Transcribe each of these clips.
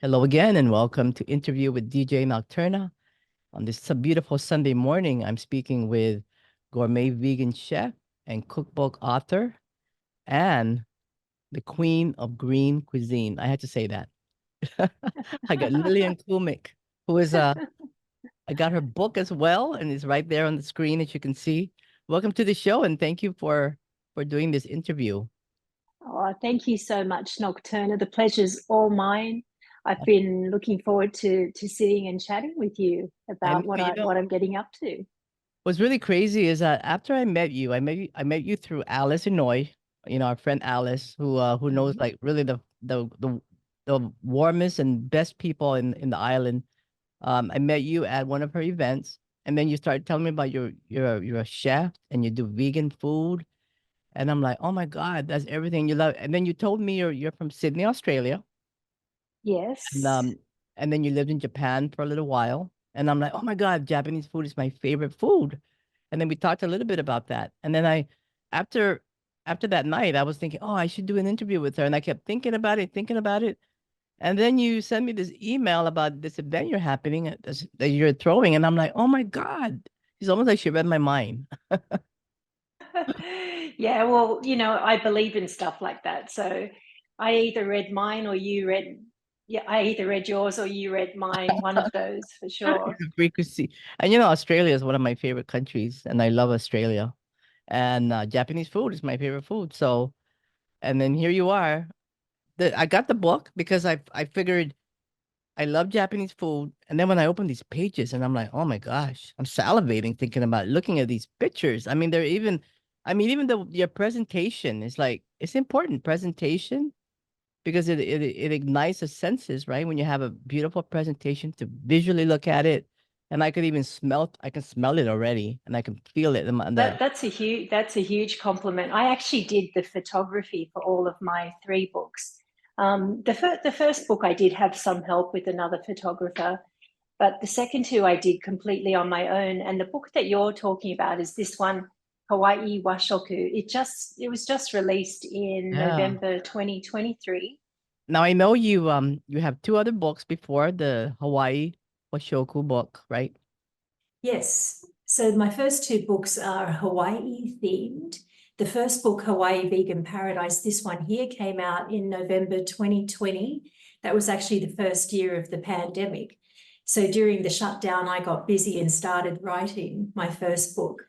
Hello again, and welcome to Interview with DJ Nocturna. On this beautiful Sunday morning, I'm speaking with gourmet vegan chef and cookbook author and the queen of green cuisine. I had to say that. I got Lillian Cumic, who is I got her book as well, and it's right there on the screen as you can see. Welcome to the show, and thank you for doing this interview. Oh, thank you so much, Nocturna. The pleasure's all mine. I've been looking forward to sitting and chatting with you I know, about what I'm getting up to. what's really crazy is that after I met you through Alice Inouye, our friend Alice, who knows like really the warmest and best people in the island. I met you at one of her events, and then you started telling me about you're a chef and you do vegan food, and I'm like, oh my God, that's everything you love. And then you told me you're from Sydney, Australia, and Yes. um and then you lived in Japan for a little while, and I'm like, oh my God, Japanese food is my favorite food. And then we talked a little bit about that. And then after after that night, I was thinking, oh, I should do an interview with her. And I kept thinking about it. And then you sent me this email about this event you're happening that you're throwing. And I'm like, oh my God. It's almost like she read my mind. Yeah, well, I believe in stuff like that. So I either read mine or you read, yeah, I either read yours or you read mine, one of those for sure. Frequency. And Australia is one of my favorite countries, and I love Australia. And Japanese food is my favorite food. So, and then here you are. I got the book because I figured I love Japanese food. And then when I open these pages and I'm like, oh my gosh, I'm salivating thinking about looking at these pictures. I mean, even though your presentation is like, it's important presentation because it ignites the senses, right? When you have a beautiful presentation to visually look at it. And I can smell it already and I can feel it. That's a huge compliment. I actually did the photography for all of my three books. The first book I did have some help with another photographer, but the second two I did completely on my own. And the book that you're talking about is this one, Hawaii Washoku. It was just released in Yeah. November 2023. Now I know you have two other books before the Hawaii Washoku book, right? Yes. So my first two books are Hawaii themed. The first book, Hawaii Vegan Paradise, this one here came out in November 2020. That was actually the first year of the pandemic. So during the shutdown, I got busy and started writing my first book.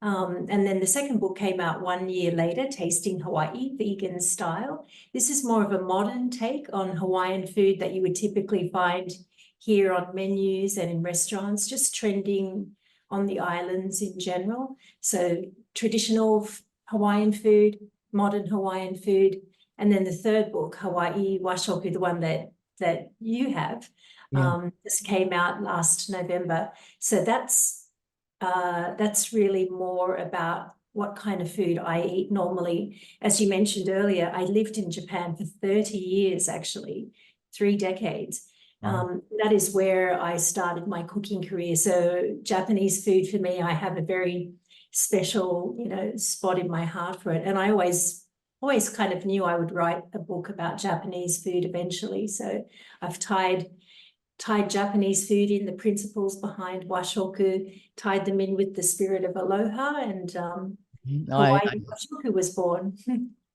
And then the second book came out 1 year later, Tasting Hawaii Vegan Style. This is more of a modern take on Hawaiian food that you would typically find here on menus and in restaurants, just trending on the islands in general. So traditional Hawaiian food, modern Hawaiian food. And then the third book, Hawaii Washoku, the one that you have, this came out last November. So that's really more about what kind of food I eat normally. As you mentioned earlier, I lived in Japan for 30 years, actually, 3 decades. That is where I started my cooking career. So Japanese food for me, I have a very special, spot in my heart for it. And I always kind of knew I would write a book about Japanese food eventually. So I've tied Japanese food in, the principles behind Washoku, tied them in with the spirit of aloha, and Hawaii Washoku was born.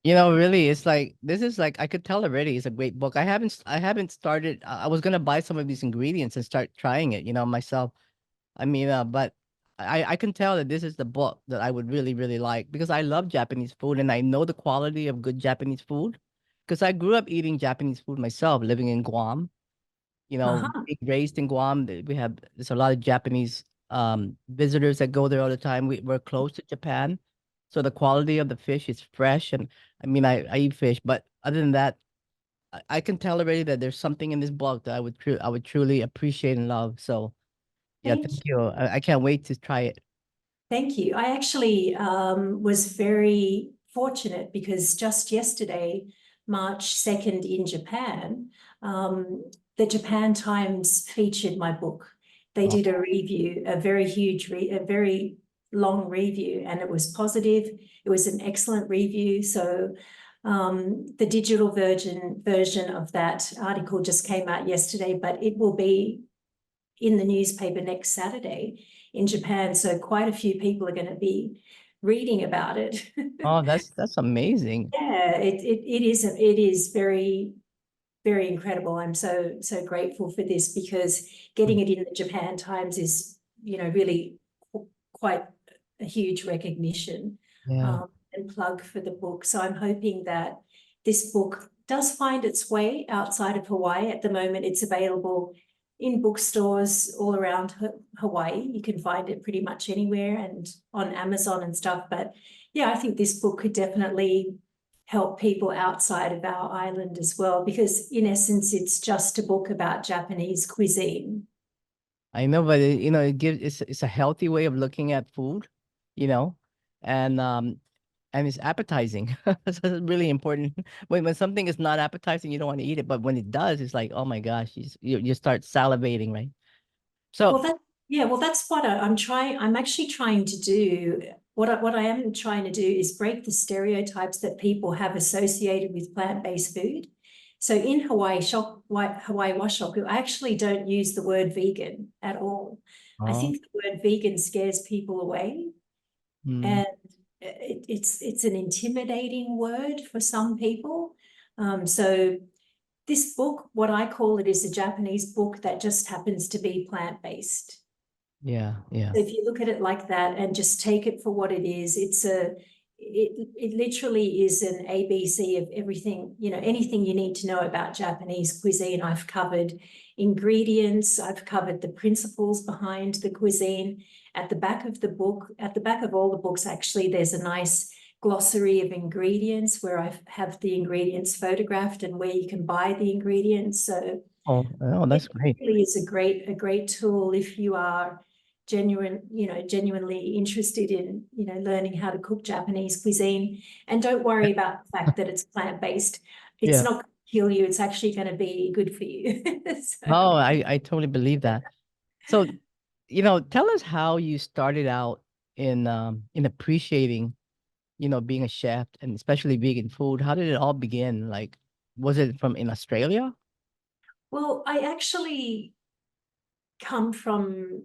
Really, it's like this is like I could tell already. It's a great book. I haven't started. I was gonna buy some of these ingredients and start trying it, myself. But I can tell that this is the book that I would really, really like because I love Japanese food and I know the quality of good Japanese food because I grew up eating Japanese food myself, living in Guam. Being raised in Guam, there's a lot of Japanese visitors that go there all the time. We're close to Japan, so the quality of the fish is fresh. And I eat fish, but other than that, I can tell already that there's something in this book that I would truly appreciate and love. So yeah, thank you. I can't wait to try it. Thank you. I actually was very fortunate because just yesterday, March 2nd in Japan, the Japan Times featured my book. They did a review, a very long review, and it was positive. It was an excellent review. So The digital version of that article just came out yesterday, but it will be in the newspaper next Saturday in Japan. So quite a few people are going to be reading about it. Oh, that's amazing. Yeah, it is very, very incredible. I'm so grateful for this, because getting it in the Japan Times is, really quite a huge recognition. Yeah. And plug for the book. So I'm hoping that this book does find its way outside of Hawaii. At the moment, it's available in bookstores all around Hawaii. You can find it pretty much anywhere, and on Amazon and stuff. But yeah, I think this book could definitely help people outside of our island as well, because in essence, it's just a book about Japanese cuisine. I know, but it gives it's a healthy way of looking at food, you know, and it's appetizing. That's really important. When something is not appetizing, you don't want to eat it, but when it does, it's like, oh my gosh, you start salivating, right? So Well, that's what I'm trying. I'm actually trying to do. What I am trying to do is break the stereotypes that people have associated with plant-based food. So in Hawaii Washoku, I actually don't use the word vegan at all. I think the word vegan scares people away, and it's an intimidating word for some people. So this book, what I call it, is a Japanese book that just happens to be plant-based. yeah. So if you look at it like that and just take it for what it is, it literally is an ABC of everything, anything you need to know about Japanese cuisine. I've covered ingredients, I've covered the principles behind the cuisine. At the back of the book, at the back of all the books, actually, there's a nice glossary of ingredients where I have the ingredients photographed and where you can buy the ingredients. So that's great. It really is a great tool if you are genuinely interested in, learning how to cook Japanese cuisine. And don't worry about the fact that it's plant-based. It's Yeah. not going to kill you. It's actually going to be good for you. Oh, I totally believe that. So, tell us how you started out in appreciating, being a chef and especially vegan food. How did it all begin? Like, was it from in Australia? Well, I actually come from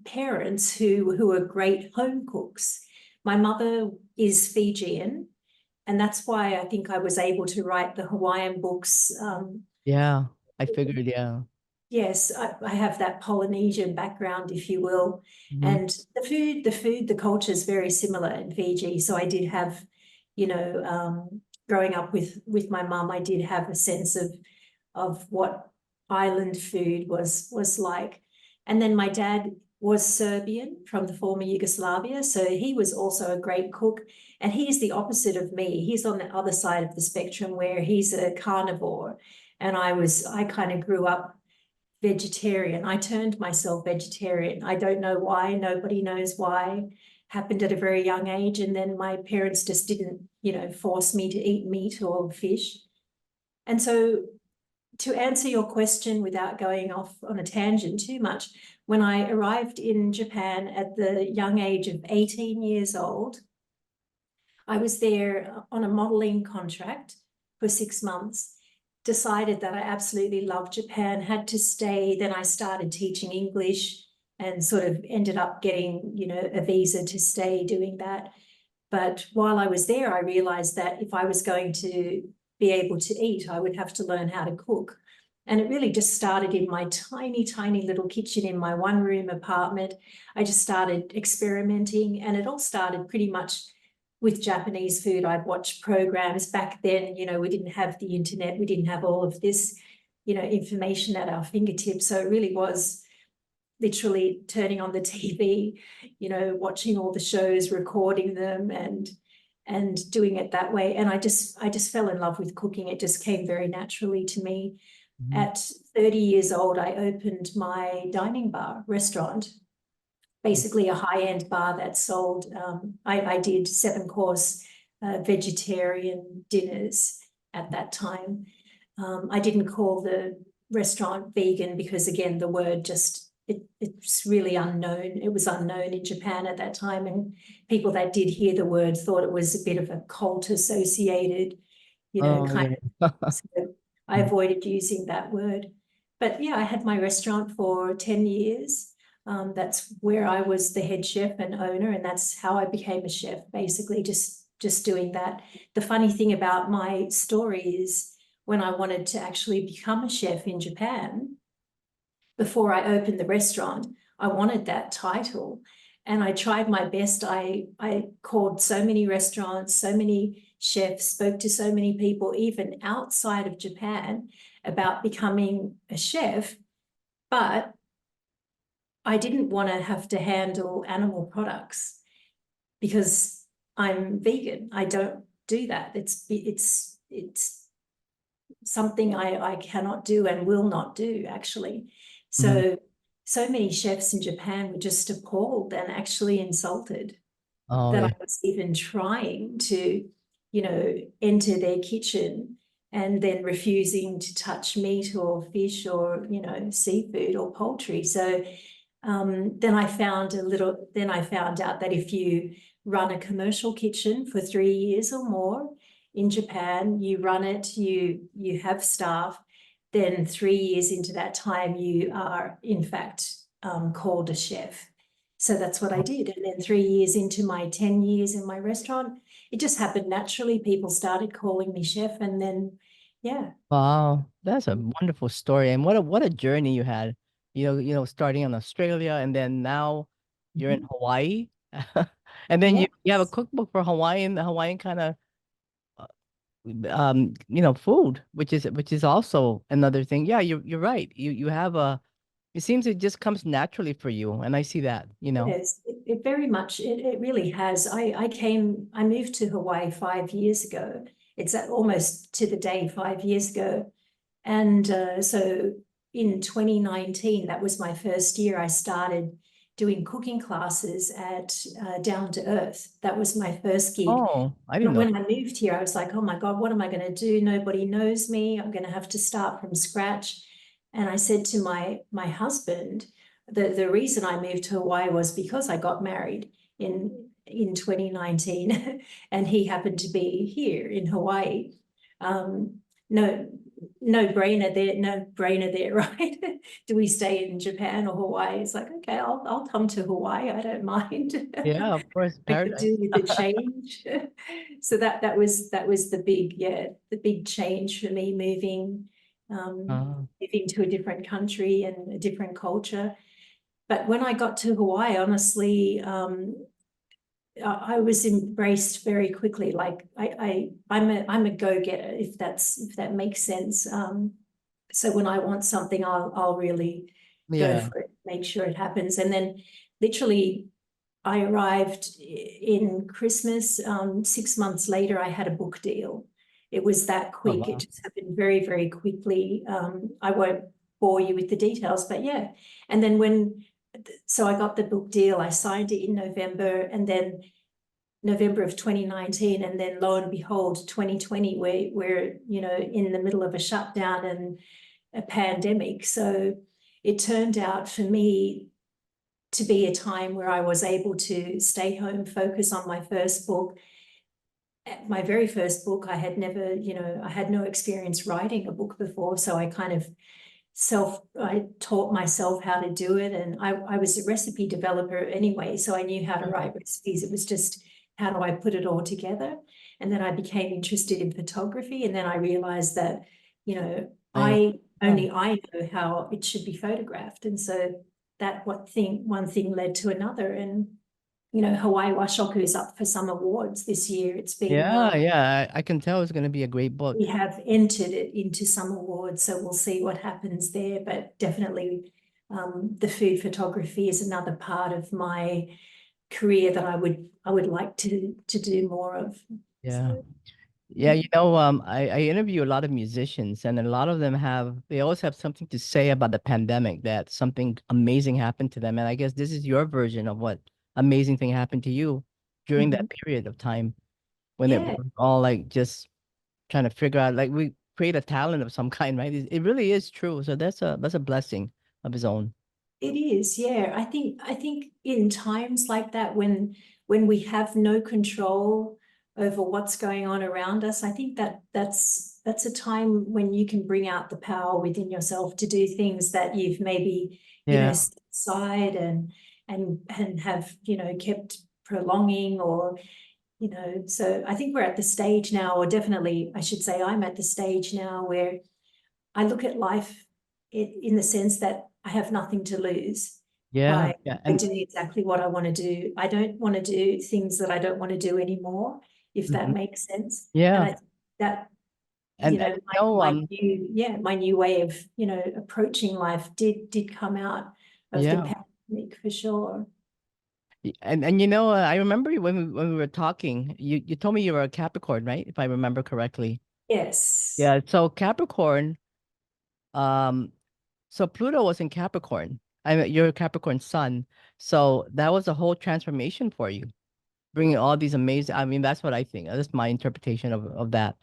parents who are great home cooks. My mother is Fijian, and that's why I think I was able to write the Hawaiian books. Yeah, I figured, yeah. Yes, I have that Polynesian background, if you will. Mhm. And the culture is very similar in Fiji. So I did have, growing up with my mum, I did have a sense of what island food was like. And then my dad was Serbian from the former Yugoslavia, so he was also a great cook. And he's the opposite of me. He's on the other side of the spectrum, where he's a carnivore, and I kind of grew up vegetarian. I turned myself vegetarian. I don't know why. Nobody knows why. Happened at a very young age, and then my parents just didn't, force me to eat meat or fish. And so, to answer your question without going off on a tangent too much, when I arrived in Japan at the young age of 18 years old, I was there on a modeling contract for 6 months, decided that I absolutely loved Japan, had to stay. Then I started teaching English and sort of ended up getting, a visa to stay doing that. But while I was there, I realized that if I was going to be able to eat, I would have to learn how to cook. And it really just started in my tiny, tiny little kitchen in my one-room apartment. I just started experimenting, and it all started pretty much with Japanese food. I'd watch programs. Back then, we didn't have the internet. We didn't have all of this, information at our fingertips. So it really was literally turning on the TV, watching all the shows, recording them, and doing it that way. And I just fell in love with cooking. It just came very naturally to me. Mhm. At 30 years old, I opened my dining bar restaurant, basically a high-end bar that sold, I did 7-course vegetarian dinners at that time. I didn't call the restaurant vegan because, again, the word just, it's really unknown. It was unknown in Japan at that time, and people that did hear the word thought it was a bit of a cult-associated you know, Oh, kind yeah. of, so I avoided using that word. But yeah, I had my restaurant for 10 years. That's where I was the head chef and owner, and that's how I became a chef, basically just doing that. The funny thing about my story is when I wanted to actually become a chef in Japan, before I opened the restaurant, I wanted that title. And I tried my best. I called so many restaurants, so many chefs, spoke to so many people, even outside of Japan, about becoming a chef. But I didn't want to have to handle animal products because I'm vegan. I don't do that. It's something I cannot do and will not do, actually. So many chefs in Japan were just appalled and actually insulted Oh, that yeah. I was even trying to, you know, enter their kitchen and then refusing to touch meat or fish or, you know, seafood or poultry. So then I found out that if you run a commercial kitchen for 3 years or more in Japan, you run it, you have staff, then 3 years into that time, you are in fact called a chef. So that's what I did. And then 3 years into my 10 years in my restaurant, it just happened naturally. People started calling me chef, and then, yeah. Wow, that's a wonderful story, and what a journey you had. Starting in Australia, and then now you're in Hawaii, and then Yeah. you have a cookbook for Hawaiian kind of food, which is also another thing. Yeah, you're right. You have a. It seems it just comes naturally for you, and I see that. Yes, it very much, it really has. I moved to Hawaii 5 years ago. It's almost to the day 5 years ago. And so in 2019, that was my first year, I started doing cooking classes at Down to Earth. That was my first gig. Oh, I didn't But know. when I moved here, I was like, oh my God, what am I going to do? Nobody knows me. I'm going to have to start from scratch. And I said to my husband, the reason I moved to Hawaii was because I got married in 2019 and he happened to be here in Hawaii. No brainer there, right? Do we stay in Japan or Hawaii? It's like, okay, I'll come to Hawaii. I don't mind. Yeah, of course, I could paradise. do with the change. So that was the big change for me, moving to a different country and a different culture. But when I got to Hawaii, honestly, I was embraced very quickly. Like I'm a go-getter, if that makes sense. So when I want something, I'll really go Yeah. for it, make sure it happens. And then literally I arrived in Christmas. 6 months later, I had a book deal. It was that Oh, quick. wow. It just happened very, very quickly. I won't bore you with the details, but yeah. And then so I got the book deal. I signed it in November, and then November of 2019, and then lo and behold, 2020, we're in the middle of a shutdown and a pandemic. So it turned out for me to be a time where I was able to stay home, focus on my first book. My very first book, I had never, I had no experience writing a book before. So I kind of I taught myself how to do it. And I was a recipe developer anyway, so I knew how to write recipes. It was just, how do I put it all together? And then I became interested in photography. And then I realized that, I know how it should be photographed. And so one thing led to another. And, Hawaii Washoku is up for some awards this year. It's been, Yeah. I can tell it's going to be a great book. we have entered it into some awards, so we'll see what happens there. But definitely the food photography is another part of my career that I would like to do more of. Yeah. So, Yeah, I interview a lot of musicians, and a lot of them they always have something to say about the pandemic, that something amazing happened to them. And I guess this is your version of what amazing thing happened to you during that period of time when it yeah, was all like just trying to figure out, like, we create a talent of some kind, right? It really is true. So that's a blessing of his own. it is. Yeah, I think in times like that, when we have no control over what's going on around us. I think that's a time when you can bring out the power within yourself to do things that you've maybe, set aside and have, kept prolonging, or, so I think we're at the stage now, or definitely I should say I'm at the stage now where I look at life in the sense that I have nothing to lose by doing exactly what I want to do. I don't want to do things that I don't want to do anymore, if that makes sense. And I think that, my new way of, approaching life did come out of the pandemic for sure. And I remember when we were talking, you told me you were a Capricorn, right? If I remember correctly. Yes. Yeah. So Capricorn, so Pluto was in Capricorn. I mean, you're a Capricorn sun. So that was a whole transformation for you, bringing all these amazing, I mean, that's what I think. That's my interpretation of that.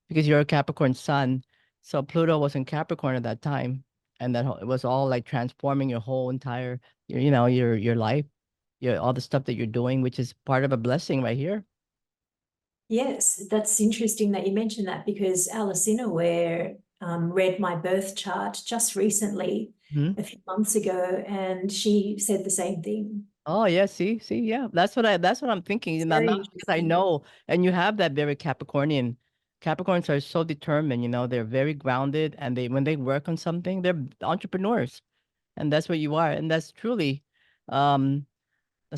Because you're a Capricorn sun. So Pluto was in Capricorn at that time. And that it was all like transforming your whole entire, your life, all the stuff that you're doing, which is part of a blessing right here. Yes, that's interesting that you mentioned that, because Alice Innerware read my birth chart just recently, a few months ago, and she said the same thing. Oh yeah, see, yeah. That's what I'm thinking. Not because I know, and you have that very Capricornian. Capricorns are so determined, they're very grounded, and when they work on something, they're entrepreneurs. And that's what you are. And that's truly, that's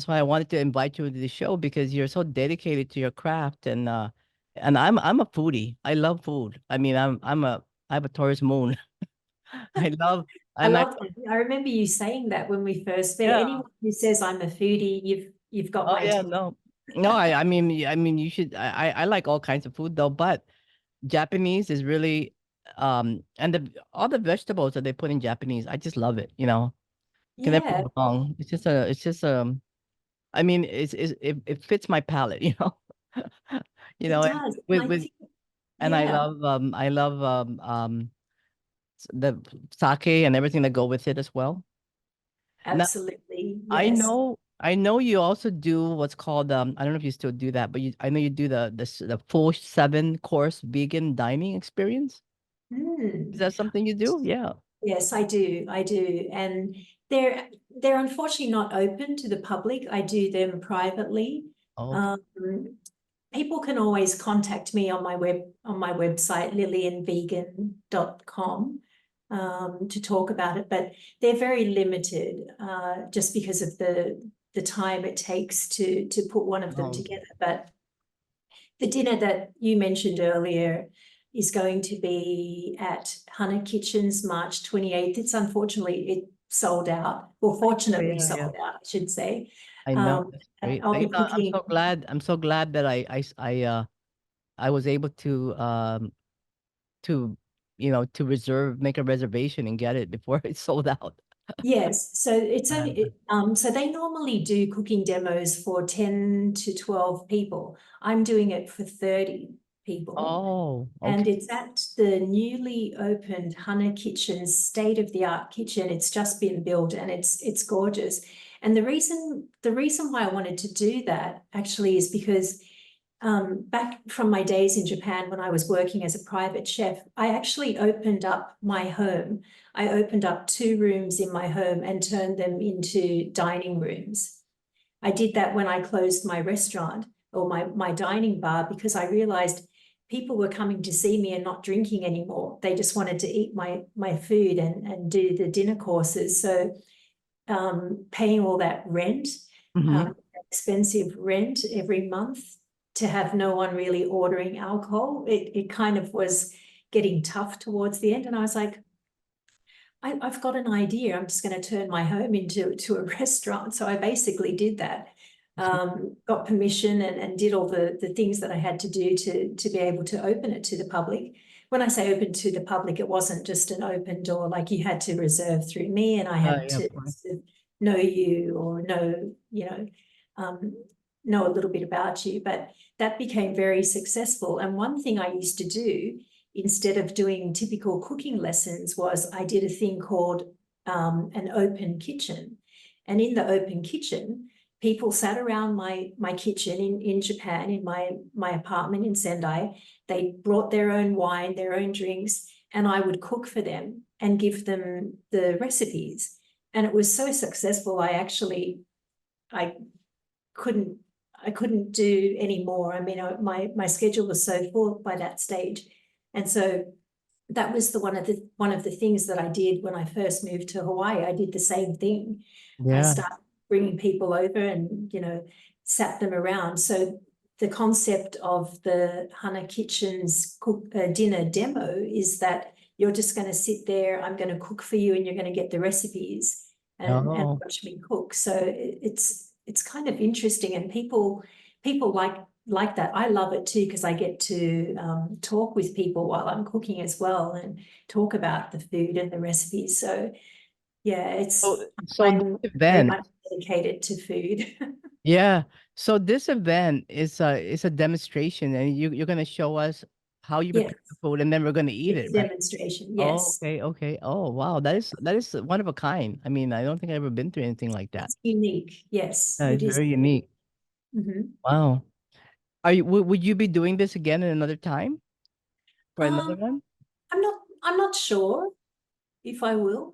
why I wanted to invite you to the show, because you're so dedicated to your craft. And I'm a foodie. I love food. I mean, I have a Taurus moon. I love I love that. I remember you saying that when we first met. Anyone who says I'm a foodie, you've got my attention. No, I mean you should. I like all kinds of food though, but Japanese is really and all the vegetables that they put in Japanese, I just love it. Can never go wrong. I mean, it fits my palate. It does. And I love the sake and everything that go with it as well. Absolutely. Now, yes. I know you also do what's called I don't know if you still do that, but I know you do the full 7-course vegan dining experience. Is that something you do? Yeah. Yes, I do. And they're unfortunately not open to the public. I do them privately. Oh. People can always contact me on my website, lillianvegan.com, to talk about it, but they're very limited, just because of the time it takes to put one of them together. But the dinner that you mentioned earlier is going to be at Hana Kitchen's March 28th. It's unfortunately sold out. Well, fortunately sold out, I should say. I know. That's great. I'll be cooking. I'm so glad that I was able to make a reservation and get it before it sold out. Yes, so it's only so they normally do cooking demos for 10 to 12 people. I'm doing it for 30 people. Oh, okay. And it's at the newly opened Hana Kitchen, state-of-the-art kitchen. It's just been built and it's gorgeous. And the reason why I wanted to do that actually is because back from my days in Japan when I was working as a private chef, I actually opened up my home. I opened up 2 rooms in my home and turned them into dining rooms. I did that when I closed my restaurant or my dining bar, because I realized people were coming to see me and not drinking anymore. They just wanted to eat my food and do the dinner courses. So paying all that rent, expensive rent every month, to have no one really ordering alcohol, it kind of was getting tough towards the end. And I was like, I've got an idea. I'm just going to turn my home into a restaurant. So I basically did that. Got permission and did all the things that I had to do to be able to open it to the public. When I say open to the public, it wasn't just an open door, like you had to reserve through me, and I had to know you or know a little bit about you. But that became very successful. And one thing I used to do, instead of doing typical cooking lessons, was I did a thing called an open kitchen. And in the open kitchen, people sat around my kitchen in Japan, in my apartment in Sendai. They brought their own wine, their own drinks, and I would cook for them and give them the recipes. And it was so successful. I couldn't do any more. I mean, my schedule was so full by that stage. And so that was one of the things that I did when I first moved to Hawaii. I did the same thing. I started bringing people over and, sat them around. So the concept of the Hana Kitchen's dinner demo is that you're just going to sit there, I'm going to cook for you, and you're going to get the recipes and watch me cook. So it's kind of interesting, and people like that. I love it too, because I get to talk with people while I'm cooking as well, and talk about the food and the recipes. So yeah, I'm very much dedicated to food. Yeah. So this event is a demonstration, and you're gonna show us how you prepare the food, and then we're gonna eat It's it, a right? demonstration, Oh, yes. okay. Oh, wow. That is one of a kind. I mean, I don't think I've ever been through anything like that. It's unique, yes. Yeah, It it's is very unique. Wow. Would you be doing this again in another time for another one? I'm not sure if I will.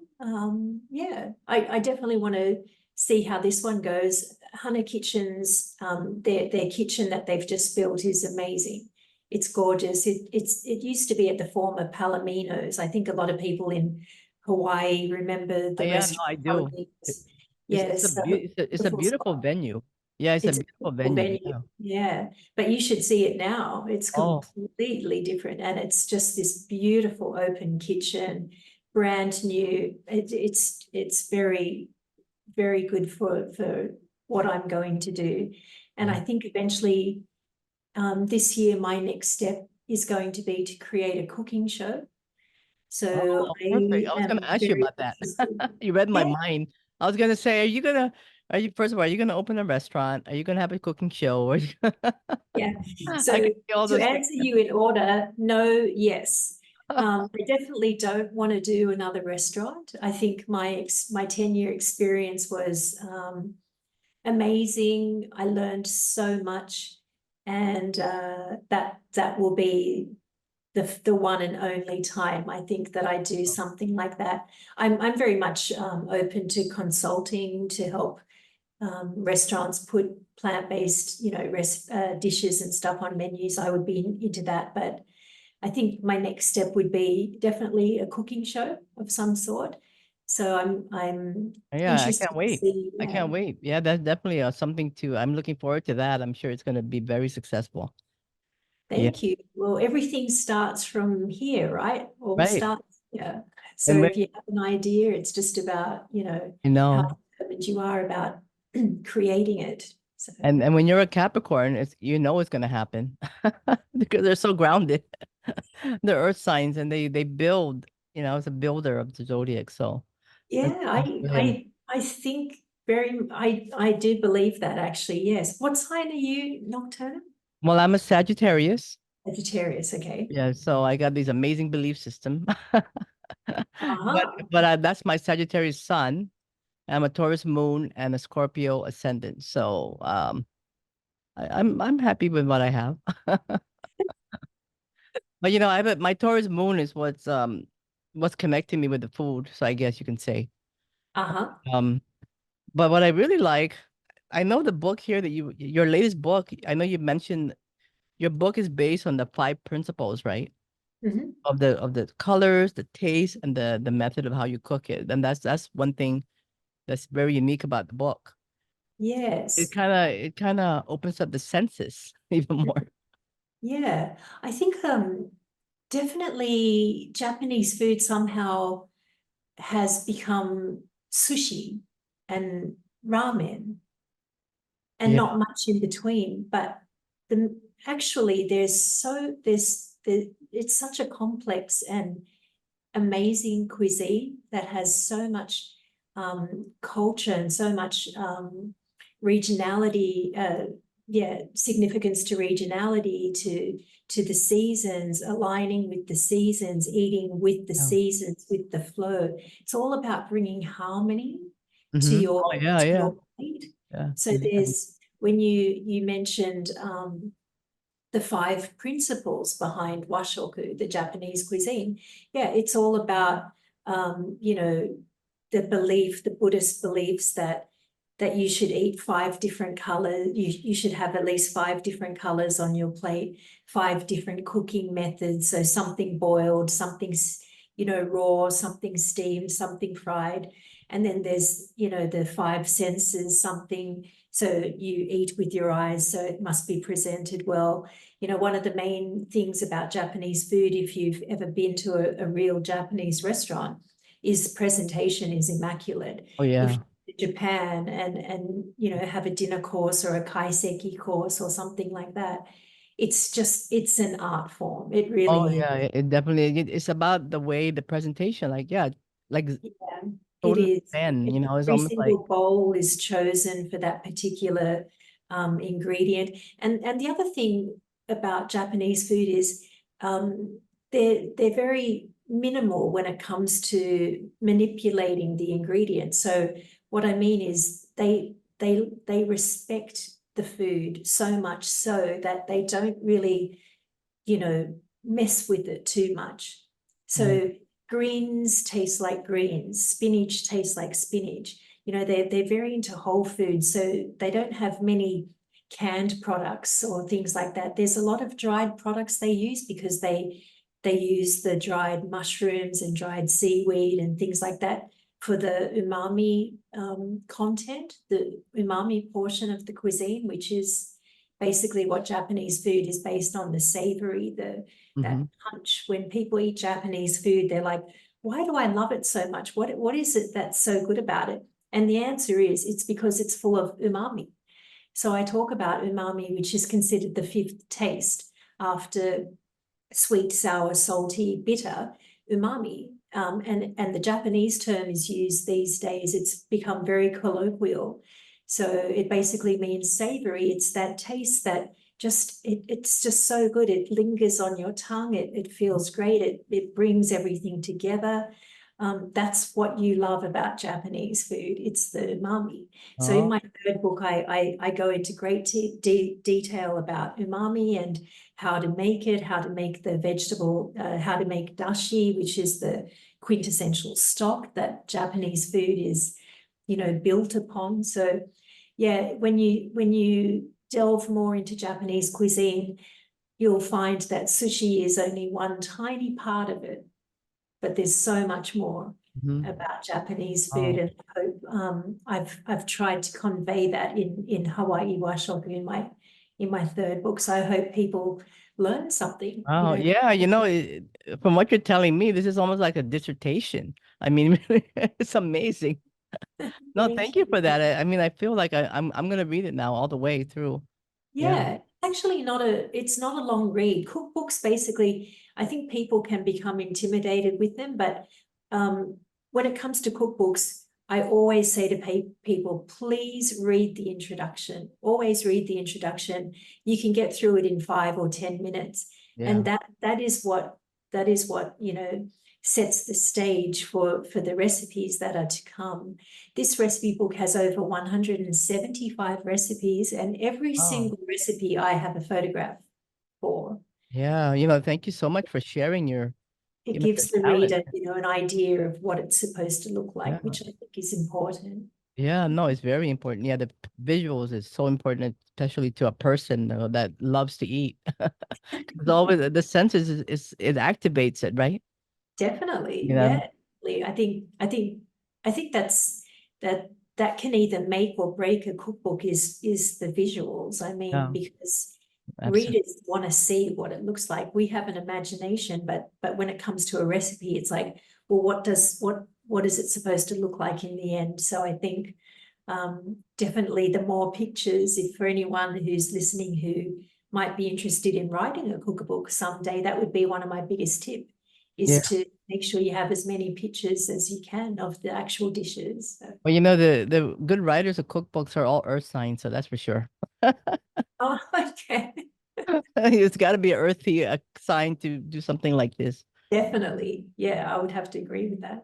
Yeah, I definitely want to see how this one goes. Hana Kitchen's their kitchen that they've just built is amazing. It's gorgeous. It used to be at the former Palomino's. I think a lot of people in Hawaii remember the Yeah, no, restaurant I do. Palomino's. It's Yes, it's a beautiful beautiful spot. venue. Yeah, it's a It's a beautiful beautiful venue. venue. Yeah. Yeah, but you should see it now. It's Oh, completely different, and it's just this beautiful open kitchen, brand new. It's very, very good for what I'm going to do. And I think eventually this year my next step is going to be to create a cooking show. So oh, I perfect. I was gonna am ask you very about that. interested. You read my Yeah, mind. I was gonna say, first of all, are you gonna open a restaurant? Are you gonna have a cooking show? Or yeah. So I can see all to those things. answer you in order, no, yes. I definitely don't want to do another restaurant. I think my 10-year experience was amazing. I learned so much, and that will be the one and only time I think that I do something like that. I'm very much open to consulting to help restaurants put plant-based, dishes and stuff on menus. I would be into that, but I think my next step would be definitely a cooking show of some sort. So I'm Yeah, I interested can't to wait. see. I can't wait. Yeah, that's definitely something to. I'm looking forward to that. I'm sure it's gonna be very successful. Yeah, Thank you. Well, everything starts from here, right? All right. starts here. So And if you have an idea, it's just about, you how know, determined you are about creating it. So and when you're a Capricorn, it's gonna happen because they're so grounded. They're earth signs, and they build. It's a builder of the zodiac. So yeah, that's brilliant. I think I do believe that actually, yes. What sign are you, Nocturnal? Well, I'm a Sagittarius. Sagittarius, okay. Yeah, so I got these amazing belief system. But Uh-huh. that's my Sagittarius sun. I'm a Taurus moon and a Scorpio ascendant. So I'm happy with what I have. But my Taurus moon is what's connecting me with the food. So I guess you can say. Uh-huh. Um, but what I really like, I know the book here that your latest book. I know you mentioned your book is based on the 5 principles, right? Mm-hmm. Of the colors, the taste, and the method of how you cook it. And that's one thing that's very unique about the book. It Yes. kind of it kind of opens up the senses even more. Yeah. I think definitely Japanese food somehow has become sushi and ramen and Yeah. not much in between. But actually it's such a complex and amazing cuisine that has so much culture and so much regionality, significance to regionality, to the seasons, aligning with the seasons, eating with the Yeah. seasons, with the flow. It's all about bringing harmony to Mm-hmm. Oh, your yeah, yeah. plate. Yeah. So there's, when you mentioned the 5 principles behind Washoku, the Japanese cuisine. Yeah, it's all about, you know, the belief, the Buddhist beliefs that you should eat 5 different colors. You should have at least 5 different colors on your plate, 5 different cooking methods. So something boiled, something, you know, raw, something steamed, something fried. And then there's, you know, the 5 senses, something, so you eat with your eyes, so it must be presented well. You know, one of the main things about Japanese food, if you've ever been to a real Japanese restaurant, is presentation is immaculate. Oh If yeah. you go to Japan and you know, have a dinner course or a kaiseki course or something like that, it's just, it's an art form. It Oh really yeah. is. It definitely. It's about the way the presentation. Like yeah. Like Yeah, it totally is. zen. You know, it's Every almost like. single bowl is chosen for that particular ingredient. And the other thing about Japanese food is they're very minimal when it comes to manipulating the ingredients. So what I mean is they respect the food so much so that they don't really, you know, mess with it too much. So greens taste like greens, spinach tastes like spinach. You know, they're very into whole foods, so they don't have many canned products or things like that. There's a lot of dried products they use because they use the dried mushrooms and dried seaweed and things like that for the umami content, the umami portion of the cuisine, which is basically what Japanese food is based on, the savory, that punch. When people eat Japanese food, they're like, why do I love it so much? What is it that's so good about it? And the answer is, it's because it's full of umami. So I talk about umami, which is considered the 5th taste after sweet, sour, salty, bitter, umami. And the Japanese term is used these days. It's become very colloquial. So it basically means savory. It's that taste that just, it's just so good. It lingers on your tongue. It feels great. It brings everything together. That's what you love about Japanese food. It's the umami. So in Oh. my 3rd book, I go into great detail about umami and how to make it, how to make the vegetable, how to make dashi, which is the quintessential stock that Japanese food is, you know, built upon. So yeah, when you delve more into Japanese cuisine, you'll find that sushi is only one tiny part of it, but there's so much more about Japanese food. Oh. And I hope I've tried to convey that in Hawaii Washoku in my 3rd book. So I hope people learn something. Oh, You yeah, you know, from what you're telling me, this is almost like a dissertation. I mean, it's amazing. know. No, Thank thank you for you. that. I mean, I feel like I'm gonna read it now all the way through. Yeah. Yeah, actually it's not a long read. Cookbooks, basically, I think people can become intimidated with them, but when it comes to cookbooks, I always say to people, please read the introduction. Always read the introduction. You can get through it in 5 or 10 minutes. Yeah. And that is what, you know, sets the stage for the recipes that are to come. This recipe book has over 175 recipes, and every Oh. single recipe I have a photograph for. Yeah, you know, thank you so much for sharing your, It you know, your gives the talent. reader, you know, an idea of what it's supposed to look Yeah. like, which I think is important. Yeah, no, it's very important. Yeah, the visuals is so important, especially to a person that loves to eat. 'Cause always the senses is it activates it, right? Definitely, You know? yeah. I think that can either make or break a cookbook is the visuals. I mean, Yeah, because absolutely. readers want to see what it looks like. We have an imagination, but when it comes to a recipe, it's like, well, what is it supposed to look like in the end? So I think definitely the more pictures, if for anyone who's listening who might be interested in writing a cookbook someday, that would be one of my biggest tips, Yeah. is to make sure you have as many pictures as you can of the actual dishes. So. Well, you know, the good writers of cookbooks are all earth signs, so that's for sure. Oh, okay. It's got to be an earthy sign to do something like this. Definitely. Yeah, I would have to agree with that.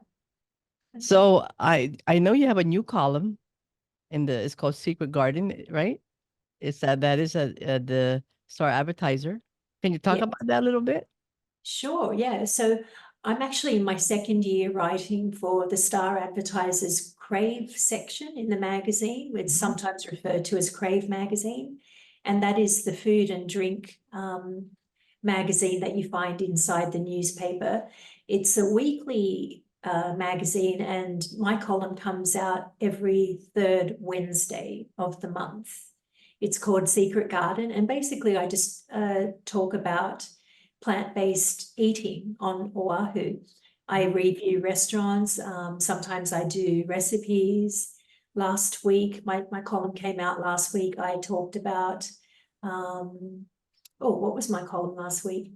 So I know you have a new column it's called Secret Garden, right? It's that is the star advertiser. Can you talk Yeah. about that a little bit? Sure, yeah. So I'm actually in my second year writing for the Star Advertisers CRAVE section in the magazine. It's sometimes referred to as CRAVE magazine. And that is the food and drink magazine that you find inside the newspaper. It's a weekly magazine, and my column comes out every third Wednesday of the month. It's called Secret Garden. And basically I just talk about plant-based eating on Oahu. I review restaurants. Sometimes I do recipes. Last week, my column came out last week. I talked about, what was my column last week?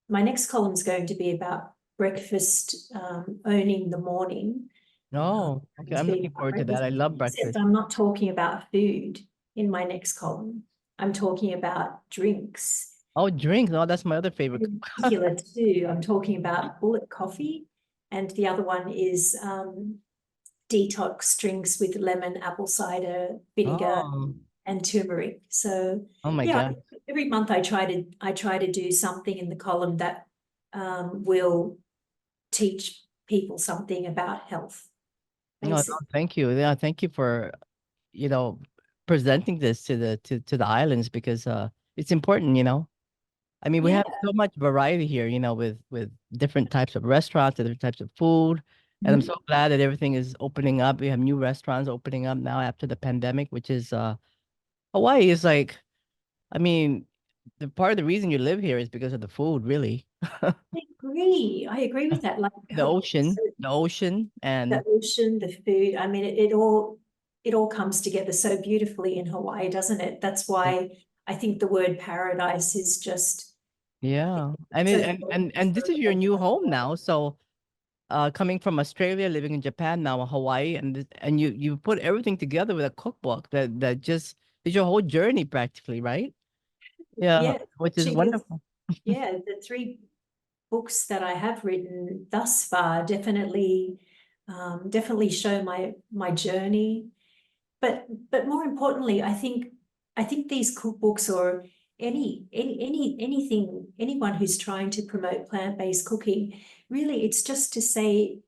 My next column is going to be about breakfast, owning the morning. Oh, okay. I'm looking forward to that. I love Except breakfast. I'm not talking about food in my next column. I'm talking about drinks. Oh, drinks. Oh, that's my other favorite. In particular too, I'm talking about bullet coffee, and the other one is detox drinks with lemon, apple cider, vinegar, Oh, and turmeric. So oh my yeah, God. every month I try to do something in the column that will teach people something about health. No, no, Basically. thank you. Yeah, thank you for, you know, presenting this to the islands because it's important, you know. I mean, we Yeah. have so much variety here, you know, with different types of restaurants, different types of food. And I'm so glad that everything is opening up. We have new restaurants opening up now after the pandemic, which is Hawaii is like, I mean, the part of the reason you live here is because of the food, really. I agree with that. Like The so ocean, the and ocean, the food. I mean, it all comes together so beautifully in Hawaii, doesn't it? That's why I think the word paradise is just yeah, and so and this is your new home now. So, coming from Australia, living in Japan now, Hawaii, and you put everything together with a cookbook that just is your whole journey practically, right? Yeah, yeah. which is Actually, wonderful. the three books that I have written thus far definitely show my journey. But more importantly, I think these cookbooks or anyone who's trying to promote plant-based cooking, really it's just to say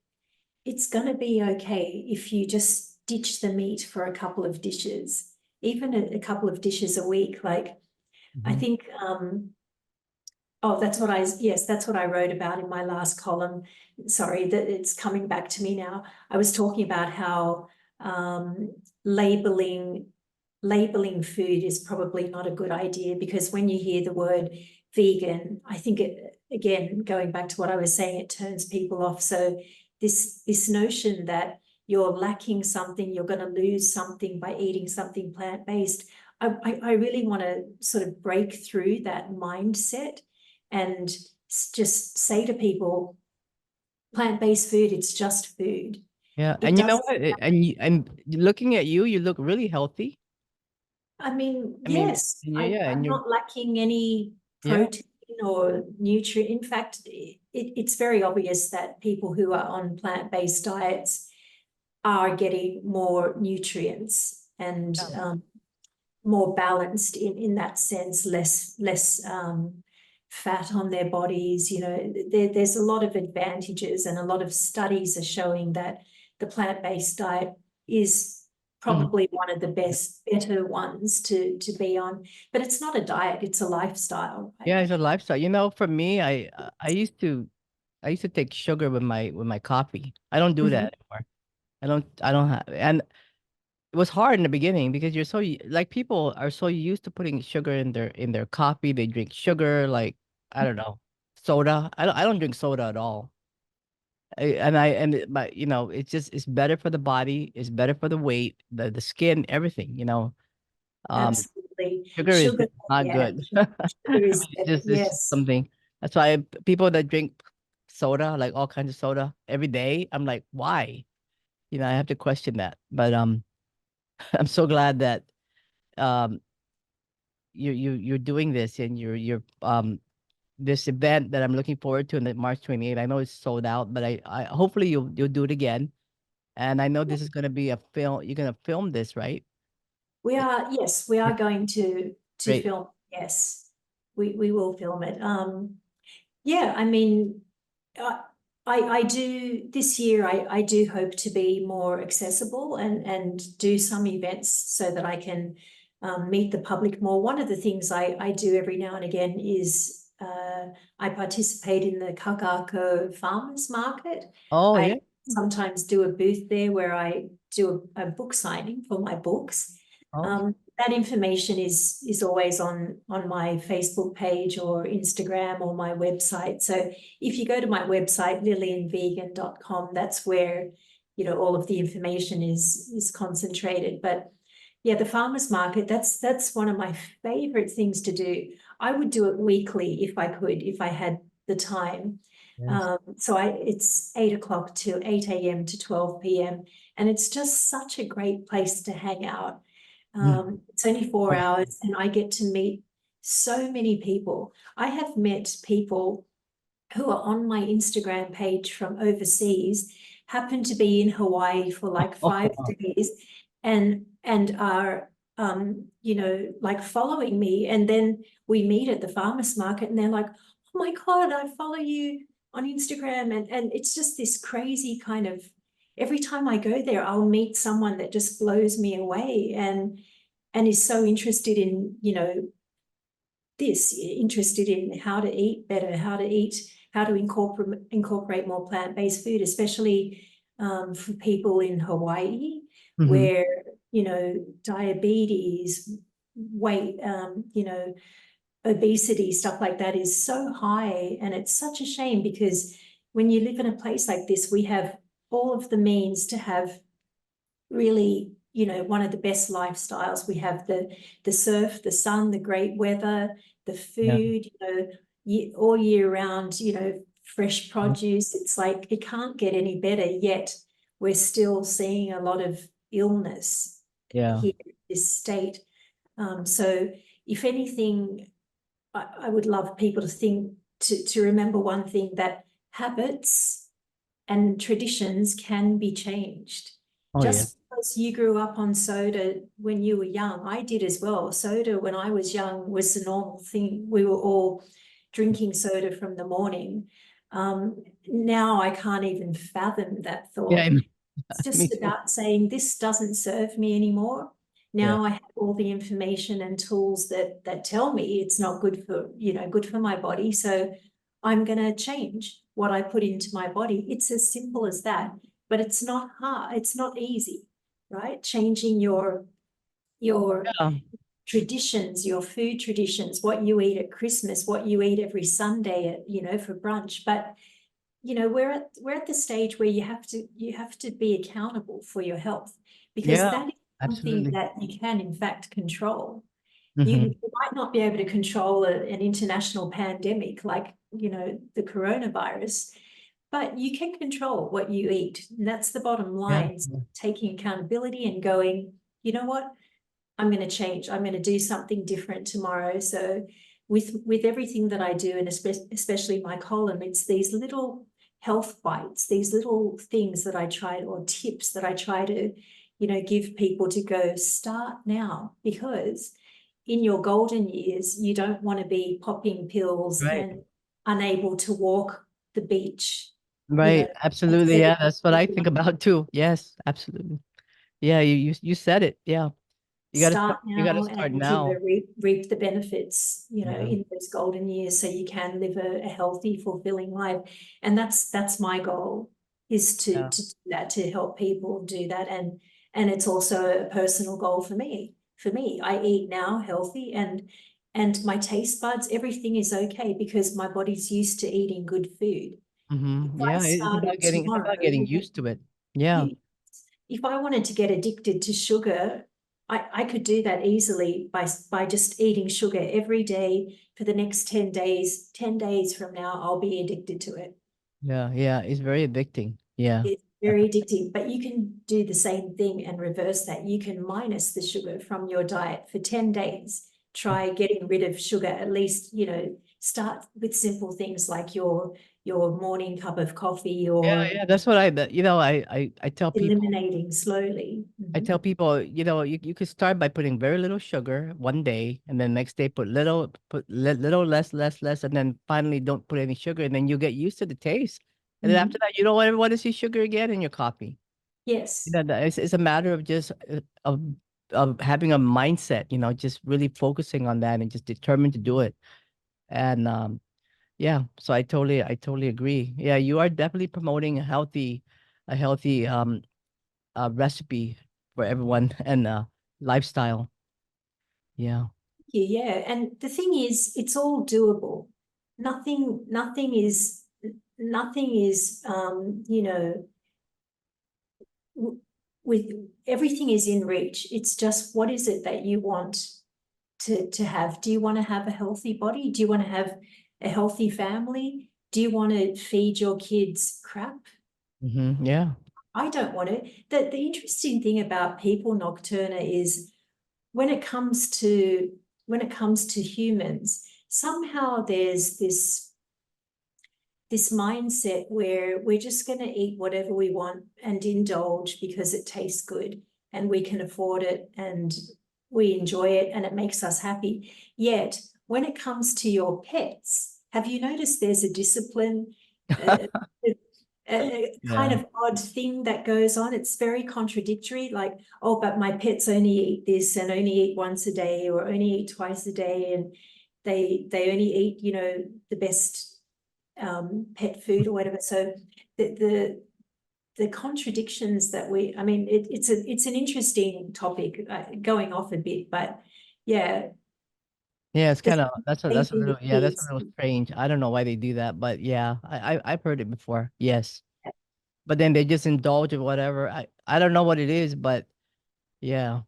it's going to be okay if you just ditch the meat for a couple of dishes, even a couple of dishes a week. Like I Mhm. think that's what I wrote about in my last column. Sorry, that it's coming back to me now. I was talking about how labeling food is probably not a good idea, because when you hear the word vegan, I think it, again, going back to what I was saying, it turns people off. So this notion that you're lacking something, you're going to lose something by eating something plant-based, I really want to sort of break through that mindset and just say to people, plant-based food, it's just food. Yeah, It and you know does. what? And looking at you, you look really healthy. I mean, I mean, yes, yeah, and I'm you're not lacking any yeah. protein or nutrient. In fact, it's very obvious that people who are on plant-based diets are getting more nutrients and Yeah. more balanced in that sense, less fat on their bodies. You know, there's a lot of advantages, and a lot of studies are showing that the plant-based diet is Mhm. probably one of the better ones to be on. But it's not a diet, it's a lifestyle, right? Yeah, it's a lifestyle. You know, for me, I used to take sugar with my coffee. I don't do Mhm. that anymore. I don't have, and it was hard in the beginning because you're so like people are so used to putting sugar in their coffee. They drink sugar like I don't know, soda. I don't drink soda at all. But you know, it's better for the body, it's better for the weight, the skin, everything, you know. Um Absolutely. Sugar is Sugar, just not yeah, good. sugar I is mean, better, it's just yes. something. That's why people that drink soda, like all kinds of soda every day, I'm like, why? You know, I have to question that. But I'm so glad that um you're doing this and you're this event that I'm looking forward to on the March 28th. I know it's sold out, but I hopefully you'll do it again. And I know this is going to be a film. You're going to film this, right? Yes, we are going to Great. film. Yes, we will film it. Yeah, I mean, I do this year. I do hope to be more accessible and do some events so that I can meet the public more. One of the things I do every now and again is I participate in the Kakako Farmers Market. Oh, I yeah. sometimes do a booth there where I do a book signing for my books. Oh, That information is always on my Facebook page or Instagram or my website. So if you go to my website, lillianvegan.com, that's where, you know, all of the information is concentrated. But yeah, the farmers market, that's one of my favorite things to do. I would do it weekly if I could, if I had the time. yes. So it's 8 o'clock to 8 a.m. to 12 p.m. And it's just such a great place to hang out. It's only 4 Oh, hours and I get to meet so many people. I have met people who are on my Instagram page from overseas, happen to be in Hawaii for like 5 days and are you know, like following me. And then we meet at the farmers market and they're like, oh my God, I follow you on Instagram. And it's just this crazy kind of, every time I go there, I'll meet someone that just blows me away and is so interested in, you know, interested in how to eat better, how to incorporate more plant-based food, especially for people in Hawaii, mhm. where, you know, diabetes, weight, you know, obesity, stuff like that is so high. And it's such a shame because when you live in a place like this, we have all of the means to have really, you know, one of the best lifestyles. We have the surf, the sun, the great weather, the Yeah. food, you know, all year round, you know, fresh produce. It's like it can't get any better, yet we're still seeing a lot of illness Yeah. here in this state. So if anything, I would love people to think, to remember one thing, that habits and traditions can be changed. Oh, yeah. Just because you grew up on soda when you were young, I did as well. Soda when I was young was the normal thing. We were all drinking soda from the morning. Now I can't even fathom that Yeah. thought. It's Me just too. about saying this doesn't serve me anymore. Yeah. Now I have all the information and tools that tell me it's not good for, you know, good for my body. So I'm going to change what I put into my body. It's as simple as that, but it's not hard. It's not easy, right? Changing your Yeah. traditions, your food traditions, what you eat at Christmas, what you eat every Sunday at, you know, for brunch. But you know, we're at the stage where you have to be accountable for your health, because Yeah. that is something Absolutely. that you can in fact control. Hmm. You might not be able to control an international pandemic like, you know, the coronavirus, but you can control what you eat. And that's the bottom Yeah. line, taking accountability and going, you know what, I'm going to change. I'm going to do something different tomorrow. So with everything that I do, and especially my column, it's these little health bites, these little things that I try, or tips that I try to, you know, give people to go, start now, because in your golden years, you don't want to be popping pills Right. and unable to walk the beach, you know. Right. Absolutely. Yeah. That's what I think about too. Yes. Absolutely. Yeah. You said it. Yeah. You got to start. Start You got to now start and, you know, now. reap the benefits, you know, Yeah. in those golden years, so you can live a healthy, fulfilling life. And that's my goal, is to Yeah. do that, to help people do that. And it's also a personal goal for me. I eat now healthy, and my taste buds, everything is okay because my body's used to eating good food. If I Yeah. started It's tomorrow, about getting used to it. Yeah. you, if I wanted to get addicted to sugar, I could do that easily by just eating sugar every day for the next 10 days. 10 days from now, I'll be addicted to it. Yeah. Yeah. It's very addicting. Yeah. It's very addictive, but you can do the same thing and reverse that. You can minus the sugar from your diet for 10 days. Try getting rid of sugar, at least, you know, start with simple things like your morning cup of coffee, Yeah, or yeah, that's what you know, I tell people, eliminating slowly. I tell people, you know, you could start by putting very little sugar one day, and then next day little less, and then finally don't put any sugar, and then you get used to the taste. And then after that, you don't ever want to see sugar again in your coffee. You Yes. know, it's a matter of just of having a mindset, you know, just really focusing on that and just determined to do it. And yeah, so I totally agree. Yeah, you are definitely promoting a healthy recipe for everyone and lifestyle. Yeah. Yeah. And the thing is, it's all doable. Nothing is, you know, with everything is in reach. It's just, what is it that you want to have? Do you want to have a healthy body? Do you want to have a healthy family? Do you want to feed your kids crap? Yeah. I don't want to. The interesting thing about people, Nocturna, is when it comes to humans, somehow there's this mindset where we're just going to eat whatever we want and indulge because it tastes good and we can afford it and we enjoy it and it makes us happy. Yet when it comes to your pets, have you noticed there's a discipline, a kind Yeah. of odd thing that goes on? It's very contradictory, like, oh, but my pets only eat this and only eat once a day or only eat twice a day, and they only eat, you know, the best pet food or whatever. So the contradictions that I mean, it's an interesting topic, going off a bit, but yeah. Yeah, it's The kind of that's a thinking little yeah, that's a is, little strange. I don't know why they do that, but yeah, I've heard it before. Yes. But then they just indulge in whatever. I don't know what it is, but yeah.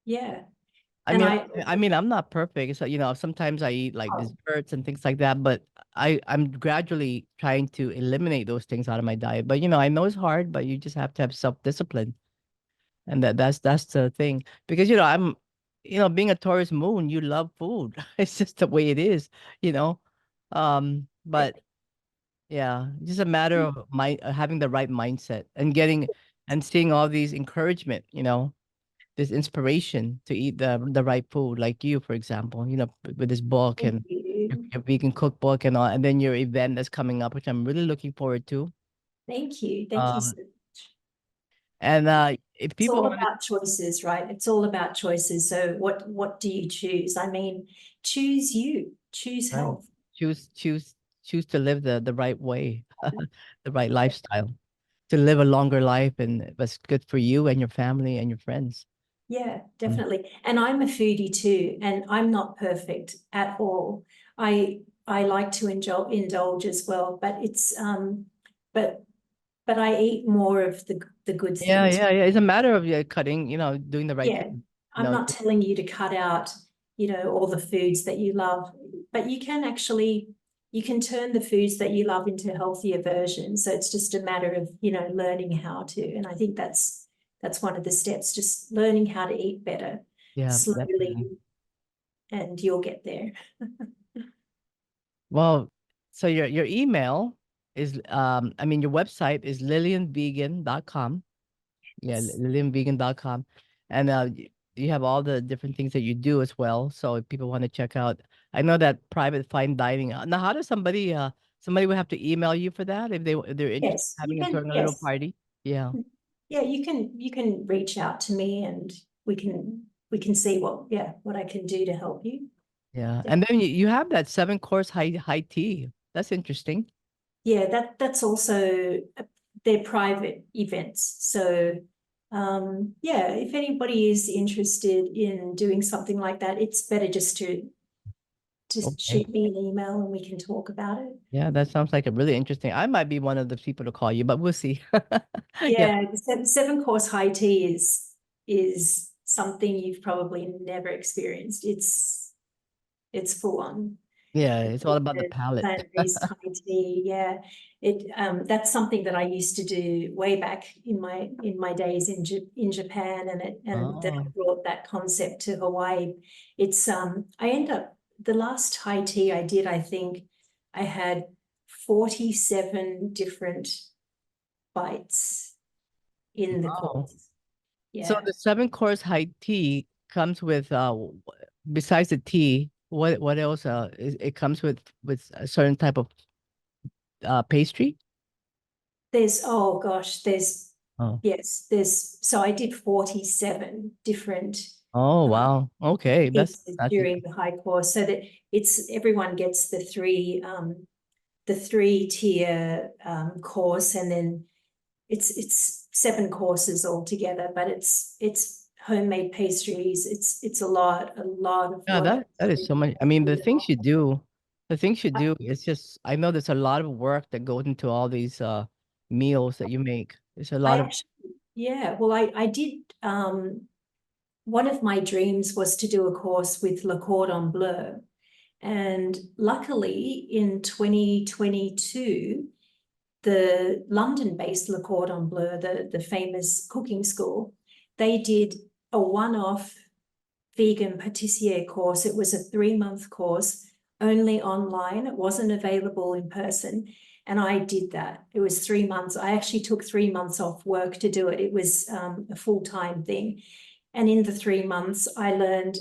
yeah. I And mean, I mean, I'm not perfect. So, you know, sometimes I eat like desserts and things like that, but I'm gradually trying to eliminate those things out of my diet. But, you know, I know it's hard, but you just have to have self-discipline. And that's the thing. Because, you know, being a Taurus moon, you love food. It's just the way it is, you know. But yeah, just a matter of having the right mindset and seeing all these encouragement, you know, this inspiration to eat the right food, like you, for example, you know, with this book thank and you. your vegan cookbook and all, and then your event that's coming up, which I'm really looking forward to. Thank you. Thank you Um, so much. and if It's people all want to, about choices, right? It's all about choices. So what do you choose? I mean, choose you, choose right, health. choose choose choose to live the right way, the right lifestyle, to live a longer life and what's good for you and your family and your friends. Yeah, Mm. definitely. And I'm a foodie too, and I'm not perfect at all. I like to indulge as well, but it's but I eat more of the good Yeah, things. yeah, yeah. It's a matter of cutting, you know, doing the right Yeah, thing. You I'm know, not telling you to cut out, you know, all the foods that you love, but you can actually, you can turn the foods that you love into healthier versions. So it's just a matter of, you know, learning how to. And I think that's one of the steps, just learning how to eat better yeah, slowly, definitely. and you'll get there. Well, so your email is I mean your website is lillianvegan.com. Yeah, lillianvegan.com. And you have all the different things that you do as well. So if people want to check out, I know that private fine dining. Now, how does somebody would have to email you for that if they're interested Yes, in you having can. throwing a little Yes. party? Yeah. Yeah, you can reach out to me and we can see what I can do to help you. Yeah. And then you have that 7 course high tea. That's interesting. Yeah, that's also, they're private events. So yeah, if anybody is interested in doing something like that, it's better just to Okay. shoot me an email and we can talk about it. Yeah, that sounds like a really interesting. I might be one of the people to call you, but we'll see. Yeah. Yeah, the seven course high tea is something you've probably never experienced. It's full on. Yeah, it's all about the palate. Plant-based high tea, yeah. That's something that I used to do way back in my days in Japan, and then I Oh. brought that concept to Hawaii. It's I end up the last high tea I did, I think I had 47 different bites in the Wow. course. So Yeah. the 7 course high tea comes with besides the tea, what else it comes with a certain type of pastry? There's, oh gosh, there's, Oh. yes, there's, so I did 47 different Oh wow. Okay, pieces that's during the high course, so that it's, everyone gets the three tier course, and then it's 7 courses altogether, but it's homemade pastries. It's a lot of yeah, work. that is so much. I mean, the things you do, it's just I know there's a lot of work that goes into all these meals that you make. It's a I lot of actually, yeah, well, I did, one of my dreams was to do a course with Le Cordon Bleu. And luckily in 2022, the London-based Le Cordon Bleu, the famous cooking school, they did a one-off vegan pâtissier course. It was a 3-month course, only online. It wasn't available in person. And I did that. It was 3 months. I actually took 3 months off work to do it. It was a full-time thing. And in the 3 months, I learned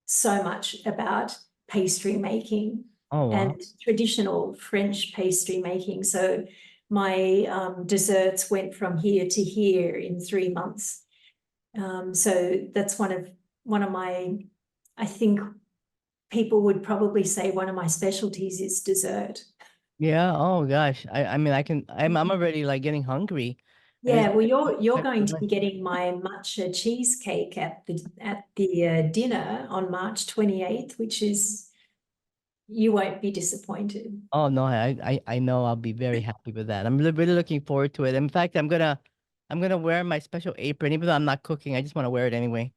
so much about pastry making oh wow. and traditional French pastry making. So my desserts went from here to here in 3 months. So that's one of my, I think people would probably say one of my specialties is dessert. Yeah, oh gosh. I mean I'm already like getting hungry. And it's Yeah, well, you're like, going to be getting my matcha cheesecake at the dinner on March 28th, which is, you won't be disappointed. oh no, I know I'll be very happy with that. I'm really looking forward to it. In fact, I'm gonna wear my special apron, even though I'm not cooking. I just want to wear it anyway.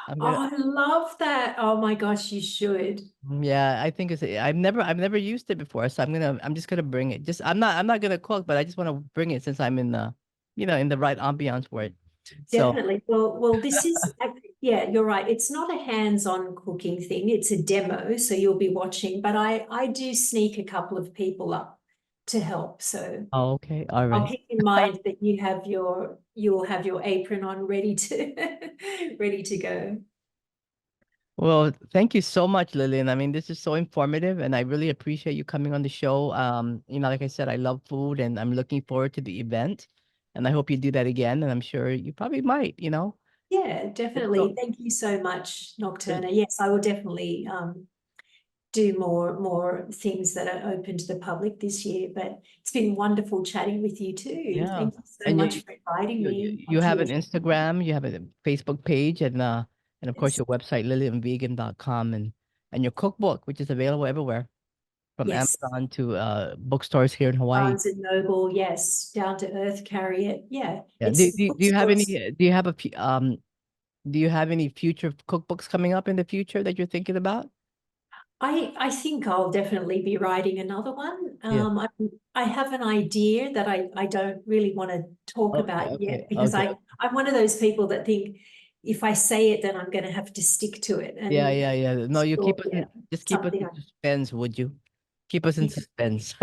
I'm gonna Oh, I love that. Oh my gosh, you should. yeah, I think I've never used it before, so I'm just gonna bring it. Just I'm not gonna cook, but I just want to bring it since I'm in the in the right ambiance for it. So Definitely. Well, this is, yeah, you're right. It's not a hands-on cooking thing. It's a demo, so you'll be watching, but I do sneak a couple of people up to help. So oh, okay, all I'll right. keep in mind that you'll have your apron on ready to ready to go. Well, thank you so much, Lillian. I mean, this is so informative, and I really appreciate you coming on the show. Like I said, I love food, and I'm looking forward to the event, and I hope you do that again. And I'm sure you probably might. Yeah, So, definitely. Thank you so much, Nocturna. Yes, I will definitely do more things that are open to the public this year. But it's been wonderful chatting with you too. yeah, Thank you so and much for inviting me you onto have your an show. Instagram, you have a Facebook page, and of course Yes. your website, lillianvegan.com, and your cookbook, which is available everywhere from Yes. Amazon to bookstores here in Hawaii. Barnes and Noble, yes. Down to Earth, carry it. Yeah. Yeah. It's Do you have any? books. Do you have any future cookbooks coming up in the future that you're thinking about? I think I'll definitely be writing another one. Yeah. I have an idea that I don't really want to talk Okay. about Okay. yet, because Okay. I'm one of those people that think if I say it, then I'm going to have to stick to it. Yeah. And Yeah. Yeah. No, you so, keep us yeah, in. Just keep us something in suspense, would you? Keep us in suspense.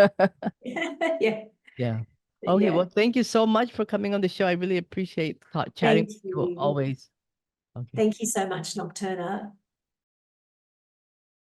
yeah. Yeah. Okay. Yeah. Well, thank you so much for coming on the show. I really appreciate chatting Thank with you you. always. Okay. Thank you so much, Nocturna.